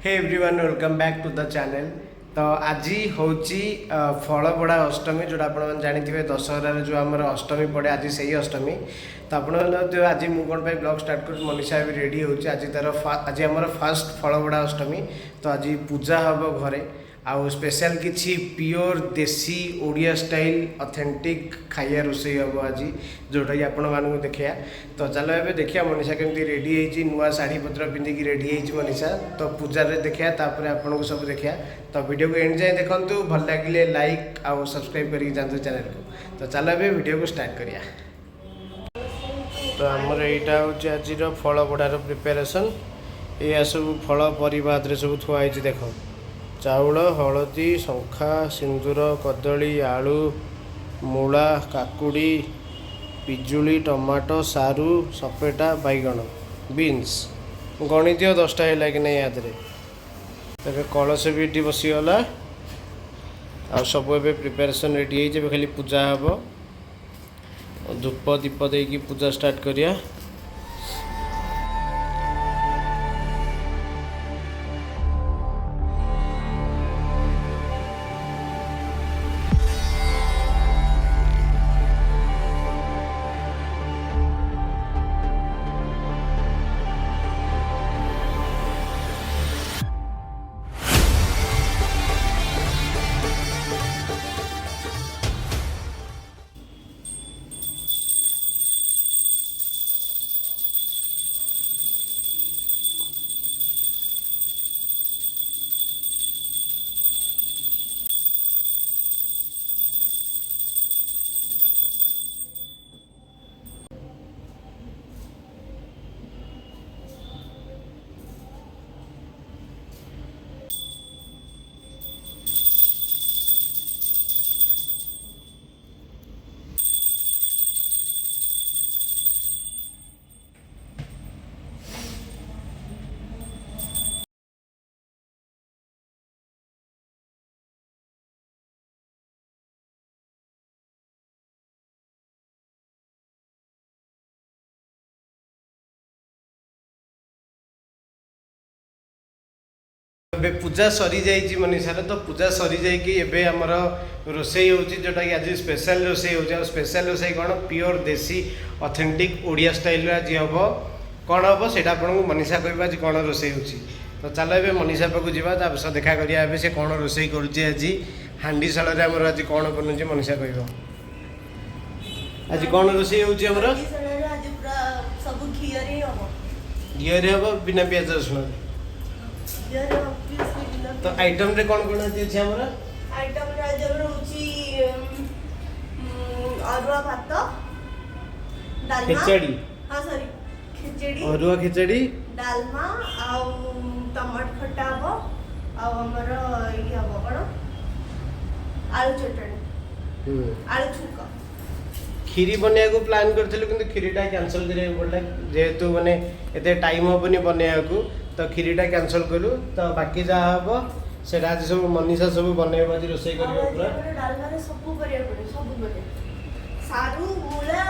Hey everyone welcome back to the channel. तो आज हूँ फलबड़ा अष्टमी जोटा आप जानते दशहरार जो आम अष्टमी पड़े आज से ही अष्टमी। तो आप आज मुझे कौन ब्लॉग स्टार्ट कर मनीषा भी रेडी हो आज आम फास्ट फलबड़ा अष्टमी। तो आज पूजा हम घरे आउ स्पेशल किसी प्योर देसी ओडिया स्टाइल ऑथेंटिक खाइया रोसई हम आज जोटा कि आपण मानू देखा। तो चलो ये देखिए मनीषा केमती रेडी होती नुआ शाढ़ी पत्र पिंधिकी रेडी होती मनीषा। तो पूजार देखा तापर आपन को सब देखा। तो वीडियो को एंड जाए देखूँ भल लगे लाइक आउ सब्सक्राइब करके जातु चैनल को। तो चलो ये वीडियो को स्टार्ट करिया। तो आमर यहाँ हूँ आज फल बड़ार प्रिपेरेसन। या सब फल परिवा सब थुआई देख चाउल हलदी शंखा सिंदूर कदली आलू मूला काकुड़ी पिजुली टमाटो सारू सपेटा बैगण बीन्स गणी दियो 10टा है कि नहीं यादरे। तबे कलश भी ये बसीगला आ सब ए प्रिपेरेसन रेडी है खाली पूजा हम धूप दीप देकी पूजा स्टार्ट करिया। ए पूजा सरी जाइए मनीषार। तो पूजा सरी जाइए आमर रोसई हो जोटा कि आज स्पेशल रोसई हो स्पेशल रोसई कौन प्योर देसी ऑथेंटिक ओडिया स्टाइल आज हम कौन हम से आपको मनीषा कह आज कौन रोसई हो। तो चलो ये मनीषा पाक जा देखा करा से कौन रोसई करुच्चे आज हांडी शाल आमर आज कौन बनुचे मनीषा कह आज कौन रोसई होमर घीरे हम बिना पियाज रसुण। तो आइटम रे कौन कौन अच्छी हमर आइटम रे आज रहउची अरुआ भात डालमा खिचड़ी। हां सॉरी खिचड़ी अरुआ खिचड़ी डालमा आ टमाटर खट्टा हो आ हमर ई हो कोन आलू चटनी आलू छुका। खीरी बनया को प्लान करथिलु किंतु खीरीटा कैंसिल करे पड़ला जेहेतु माने एते टाइम होबनी बनया को। तो खीरीटा कैंसिल कलु। तो बाकी जा हम से आज सब मनीषा सब बनैब आज रोसई करियो पूरा डालमा रे सब करिया पड़े सब बने सारू मूला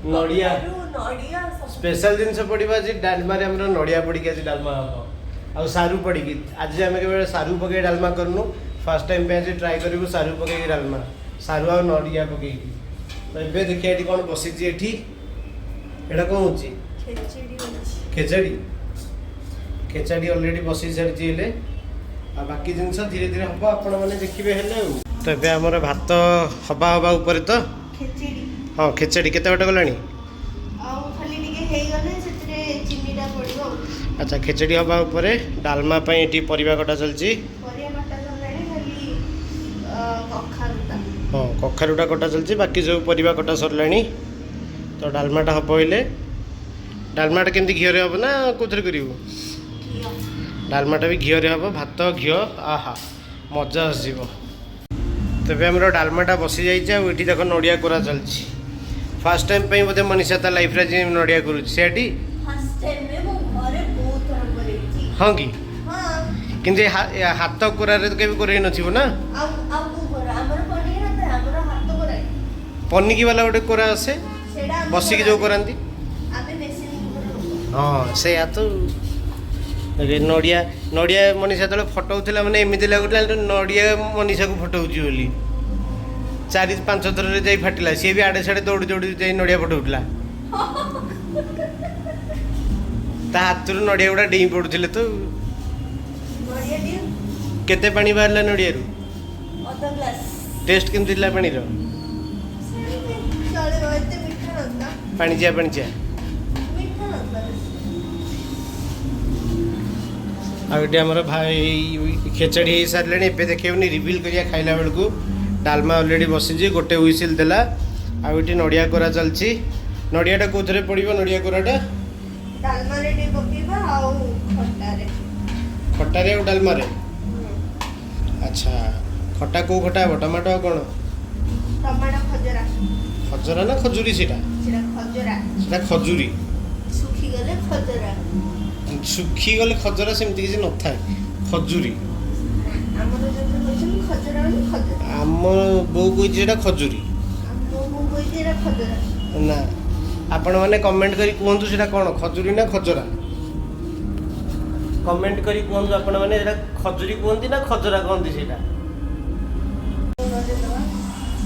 नडिया नडिया स्पेशल जिनस पड़िबा आज डालमा रे हमर नडिया पड़ी के आज डालमा हम आ सारू पड़ी की आज हम केवल सारू पके डालमा करनु फर्स्ट टाइम पे आज ट्राई करिवु सारू पके डालमा सारू आ नडिया पके। तो एबे देखिए एठी कोन बसी जी एठी एडा कोन होची खेचड़ी खेचड़ी ऑलरेडी बसी सारी आ बाकी जिनस धीरे धीरे हम आपण मैंने देखिए हेले। तो ये आमर भात हवा हवा ऊपर तो खिचड़ी हाँ खेचड़ी केते बटे गलानी खाली टिके हे गले सेतरे चिनीटा पड़िबो। अच्छा खेचड़ी हवा ऊपर डालमा पई एठी परिवा कटा चलची परिया कटा चललानी खाली कखारुटा हाँ कखारुटा कटा चलची बाकी जो परिवा कटा सरलानी। तो डालमाटा हम पहिले डालमाटा केमती घीरे हम ना कोथरे करिवु डालमाटा भी घीरे हम भात घी आहा मजा आसो। तबे हमर डालमाटा बसी जाइए ये देख नड़िया कोरा चलची फास्ट टाइम पे बोधे मनीषा ता लाइफ रे जी नड़िया करूची सेठी फर्स्ट टाइम में मो घरे बहुत थर करेची। हां की हां किंतु हाथ कोरा रे केबे करे नथिबो ना आ को कर हमर पनी ना हमर हाथ कराई पन्निकी वाला गोटे कोरा आसे बसिकी जो करांती आमे मेसिन हाँ से तो नड़िया नड़िया मनीषा जो फटाऊला मैंने एमती लगुला नड़िया मनीषा को फटाऊँगी बोली 4-5 थर जा फाटिला सी भी आड़े साड़े दौड़ी दौड़ी जा नड़िया फटाऊला ता हाथ नड़िया गुड़ा डेई पड़ुले तो केते पानी बाहरला नड़िया टेस्ट केमती पानी पाणिचिया पाणिचिया आगे आमर भाई खेचड़ी हो सारे ए देखनी रिविल करिया खाइला बेलू डालमा अलरेडी बसीजी गोटे हुइसिल देला आउटी नड़िया कोरा चलची नड़ियाटा कोथरे पड़िबो नड़िया कोराटा डालमा रे टे पकेबा आ खट्टा रे और डालमा रे अच्छा खट्टा को खट्टा हो टमाटो कोन टमाटो खजरा खजरा ना खजूरी खजरा सेटा खजूरी सुखी गले खजरा सुखी गले खजरा सेमती किसी न थाए खजूरी हमर जते होछन खजरा नि खजरा आम बो कोइ जेटा खजूरी हमो बो कोइ जेरा खजरा ना आपण माने कमेंट करी कहंतु सेटा कोन खजूरी ना खजरा कमेंट करी कहंतु आपण माने एटा खजूरी कहंती ना खजरा कहंती सेटा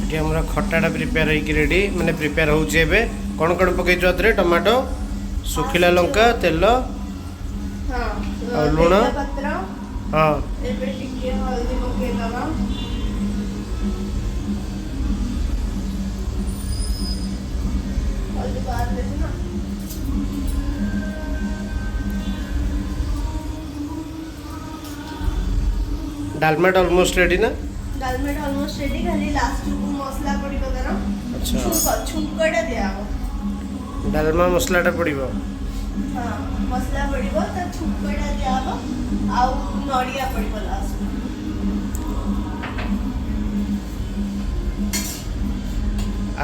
एटी हमरा खट्टाटा प्रिपेयर होई रेडी माने प्रिपेयर होउचे एबे कोन कोन पकै जतरे टमाटो सुखिला लंका तेल हां और लूण पत्र हां एबे टिके हल्दी पके दवा हल्दी बाहर देते ना डालमेट ऑलमोस्ट रेडी ना डालमेट ऑलमोस्ट रेडी खाली लास्ट को मसला पड़िबो दरा अच्छा छुंकड़ा दिया हो डालमा मसलाटा पड़िबो हां मसला पड़िबो त छुंकड़ा दिया हो आ नड़िया पड़िबो लास्ट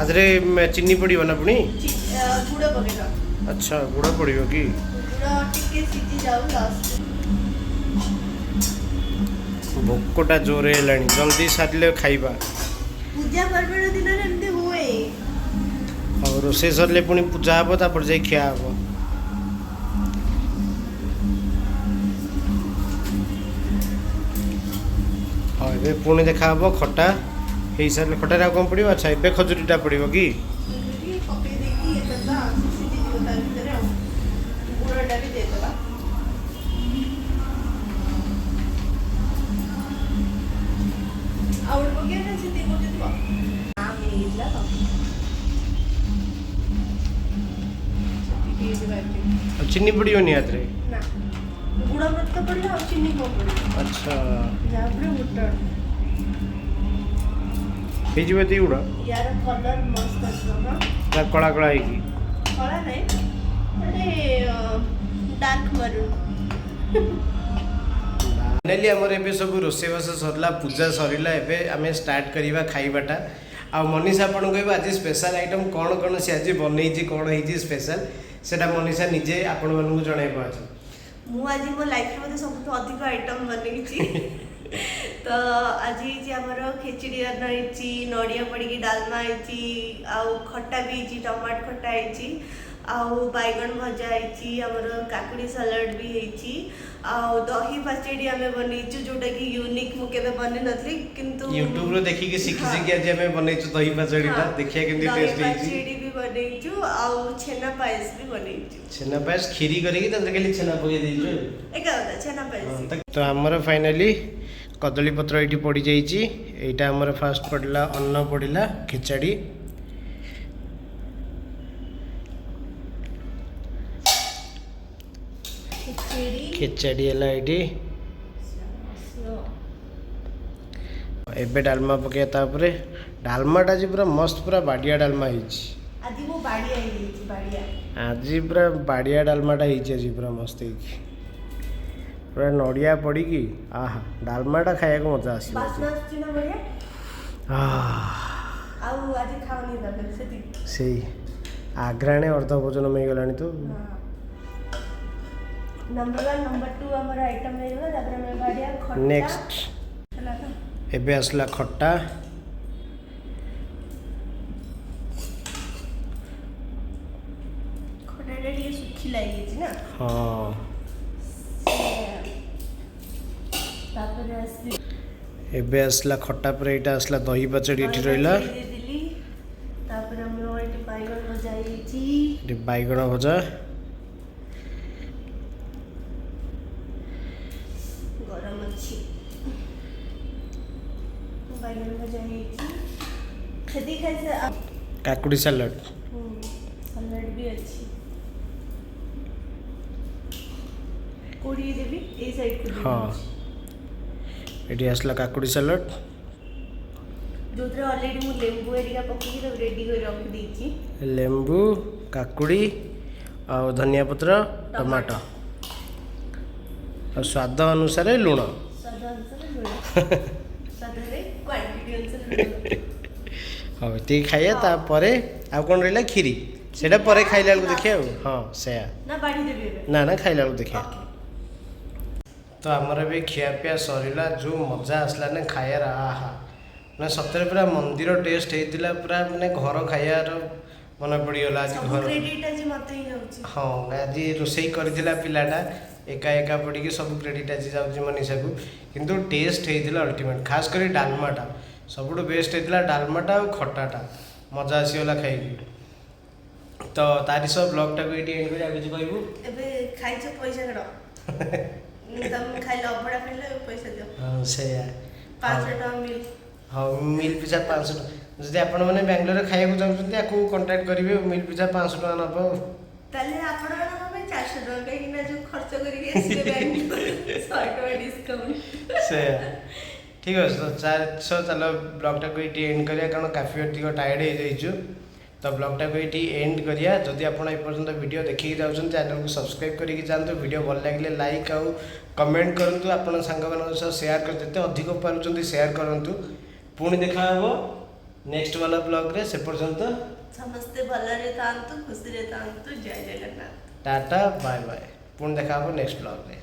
आदरे चीनी पड़िबो ना पुनी गुड़ पकेगा अच्छा गुड़ पड़िबो की गुड़ टिके सीधी जाऊ लास्ट भोकटा जोरे हेलानी जल्दी सारले खाइबा पूजा पर्व दिन एमती हुए और रोसे सरले पुनी पूजा हबो तापर जाई खिया हबो और एबे पुनी देखा हबो खट्टा हे सारले खट्टा कम पड़िबो अच्छा एबे खजूरीटा पड़िबो की पके देकी एतदा सीधी जीव ता भीतर गुड़टा भी दे देबा और पके ना सीधी को दे दो नाम इला तो सीधी के दे चीनी पड़िबो नि आदरे ना गुड़ मत पड़ला और चीनी को पड़ला अच्छा जाबरे गुड़ हे जिवे ती उड़ा यार कलर मस्त आछो ना ता कळा कळा हेकी कला नहीं अरे डार्क मरून फाइनाली आमर एबे सब रोसेबास सरला पूजा सरिला एबे आमे स्टार्ट करिबा खाइबाटा आ मनीषा आपण कहबा आज स्पेशल आइटम कोन कोन से आज बनेइची कोन हेची स्पेशल सेटा मनीषा निजे आपण मानकु जणाइबा आज मु आज मो लाइफ रे सबसे अधिक आइटम बनेइची तो आज जी हमर खिचड़ी रही नड़िया पड़ी डालमा होती आउ खट्टा भी होती टमाटो खट्टा होती आउ बैगन भजा होती हमर काकुड़ी सलाड भी होती आउ दही पाचेड़ी हमें बनईचु जोटा कि यूनिक मु केबे बने नथली किंतु YouTube रो देखि के सिखि सिखि आज हमें बनईचु दही पाचेड़ीटा देखिया केमती टेस्ट दही होईची पाचेड़ी भी बनईचु आउ छेना पायस भी बनईचु छेना पायस खीरी करी के तंत्र खाली छेना पके देइचु एका छेना पायस तो हमर फाइनली कदली पत्र एठी पड़ी जाइची एटा हमर फास्ट पड़ला अन्न पड़िला खिचड़ी खिचड़ी हला एठी एबे डालमा पके तापरे डालमाटा जी पूरा मस्त पूरा बाडिया डालमा हिची आदि वो बाडिया हिची बाडिया आज पूरा बाडिया डालमाटा हिची आज पूरा मस्त हिची पूरा नड़िया पड़ी की आहा डालमाटा खाया को मजा आसी बासना आछि ना बढ़िया आउ आज खाओनी दबे सेति सेही आग्राणे अर्ध भोजन में गलानी तो नंबर 1 नंबर 2 हमर आइटम है गला तापर में बाडिया खट्टा नेक्स्ट चला तो एबे असला खट्टा खट्टा रे सुखी लागि छी ना हां ତାପରେ ଆସିଲି ଏବେ ଆସିଲା ଖଟା ପରେ ଏଇଟା ଆସିଲା ଦହି ପଚଡ଼ି ଏଠି ରହିଲା ଦେଇଦେଲି। ତାପରେ ଆମର ଏଠି ବାଇଗଣ ଭଜା ହେଇଯାଇଛି। ଏଠି ବାଇଗଣ ଭଜା ଗରମ ଅଛି। ବାଇଗଣ ଭଜା ହେଇଛି। ସେଠି ଖାଇସା କାକୁଡ଼ି ସାଲାଡ଼ ସାଲାଡ଼ ବି ଅଛି। କୋଡ଼ିଏ ଦେବି ଏଇ ସାଇଡ଼କୁ ହଁ ଦେବି। ଏଠି ଆସିଲା କାକୁଡ଼ି ସାଲାଡ଼ ଯୋଉଥିରେ ଅଲରେଡ଼ି ମୁଁ ଲେମ୍ବୁ ଏରିକା ପକେଇକି ତାକୁ ରେଡ଼ି କରି ରଖିଦେଇଛି। ଲେମ୍ବୁ କାକୁଡ଼ି ଆଉ ଧନିଆ ପତ୍ର ଟମାଟୋ ଆଉ ସ୍ୱାଦ ଅନୁସାରେ ଲୁଣ ସ୍ୱାଦ ଅନୁସାରେ ଲୁଣ ସ୍ୱାଦରେ କ୍ୱାଣ୍ଟିଟି ଅନୁସାରେ ଲୁଣ। ହଉ ଏତିକି ଖାଇବା ତାପରେ ଆଉ କ'ଣ ରହିଲା କ୍ଷୀରି ସେଇଟା ପରେ ଖାଇଲା ବେଳକୁ ଦେଖିବା ଆଉ ହଁ ସେୟା ନା ବାଢ଼ି ଦେବି ଏବେ? ନା ନା ଖାଇଲା ବେଳକୁ ଦେଖିବା। ଓକେ। ତ ଆମର ବି ଖିଆପିଆ ସରିଲା ଯେଉଁ ମଜା ଆସିଲା ନା ଖାଇବାର ଆହା ମାନେ ସତରେ ପୁରା ମନ୍ଦିର ଟେଷ୍ଟ ହେଇଥିଲା ପୁରା ମାନେ ଘର ଖାଇବାର ମନେ ପଡ଼ିଗଲା ଆଜି ସବୁ ଘର କ୍ରେଡିଟ୍ ଆଜି ମତେ ହିଁ ଯାଉଛି। ହଁ ଆଜି ରୋଷେଇ କରିଥିଲା ପିଲାଟା ଏକା ଏକା ପଡ଼ିକି ସବୁ କ୍ରେଡ଼ିଟ୍ ଆଜି ଯାଉଛି ମନୀଷାକୁ କିନ୍ତୁ ଟେଷ୍ଟ ହେଇଥିଲା ଅଲ୍ଟିମେଟ୍ ଖାସ୍ କରି ଡାଲମାଟା ସବୁଠୁ ବେଷ୍ଟ ହେଇଥିଲା ଡାଲମାଟା ଆଉ ଖଟାଟା ମଜା ଆସିଗଲା ଖାଇକି। ତ ତାରି ସହ ବ୍ଲଗ୍ଟାକୁ ଏଇଠି ଏଣ୍ଡ କରି ଆଉ କିଛି କହିବୁ? ଏବେ ଖାଇଛ ପଇସା କାଢ଼। ତମେ ଖାଇଲେ ଅଭଡ଼ା ଖାଇଲେ ପଇସା ଦିଅ। ହଁ ସେଇଆ 500 ଟଙ୍କା ମିଲ୍। ହଉ ମିଲ୍ ପିଛା 500 ଟଙ୍କା ଯଦି ଆପଣମାନେ ବାଙ୍ଗଲୋରରେ ଖାଇବାକୁ ଚାହୁଁଛନ୍ତି ଆକୁ କଣ୍ଟାକ୍ଟ କରିବେ ମିଲ୍ ପିଛା 500 ଟଙ୍କା ନେବ ଆଉ। ତାହେଲେ ଆପଣମାନଙ୍କ ପାଇଁ 400 ଟଙ୍କା କାହିଁକି ନା ଯୋଉ ଖର୍ଚ୍ଚ କରିକି ଆସିଲେ ବାଙ୍ଗଲୋର 100 ଟଙ୍କା ଡିସ୍କାଉଣ୍ଟ। ସେଇଆ ଠିକ୍ ଅଛି ତ ଚାଲ ବ୍ଲଗ୍ଟାକୁ ଏଇଠି ଏଣ୍ଡ କରିବା କାରଣ କାଫି ଅଧିକ ଟାୟାର୍ଡ଼ ହେଇଯାଇଛୁ ତ ବ୍ଲଗ୍ଟାକୁ ଏଇଠି ଏଣ୍ଡ କରିବା। ଯଦି ଆପଣ ଏପର୍ଯ୍ୟନ୍ତ ଭିଡ଼ିଓ ଦେଖିକି ଯାଉଛନ୍ତି ଚ୍ୟାନେଲକୁ ସବସ୍କ୍ରାଇବ୍ କରିକି ଯାଆନ୍ତୁ। ଭିଡ଼ିଓ ଭଲ ଲାଗିଲେ ଲାଇକ୍ ଆଉ କମେଣ୍ଟ କରନ୍ତୁ। ଆପଣ ସାଙ୍ଗମାନଙ୍କ ସହ ସେୟାର କରି ଯେତେ ଅଧିକ ପାରୁଛନ୍ତି ସେୟାର କରନ୍ତୁ। ପୁଣି ଦେଖା ହେବ ନେକ୍ସଟ ବାଲା ବ୍ଲଗ୍ରେ ସେ ପର୍ଯ୍ୟନ୍ତ ସମସ୍ତେ ଭଲରେ ଥାଆନ୍ତୁ ଖୁସିରେ ଥାଆନ୍ତୁ। ଜୟ ଜଗନ୍ନାଥ। ଟାଟା ବାଏ ବାଏ ପୁଣି ଦେଖା ହେବ ନେକ୍ସଟ ବ୍ଲଗ୍ରେ।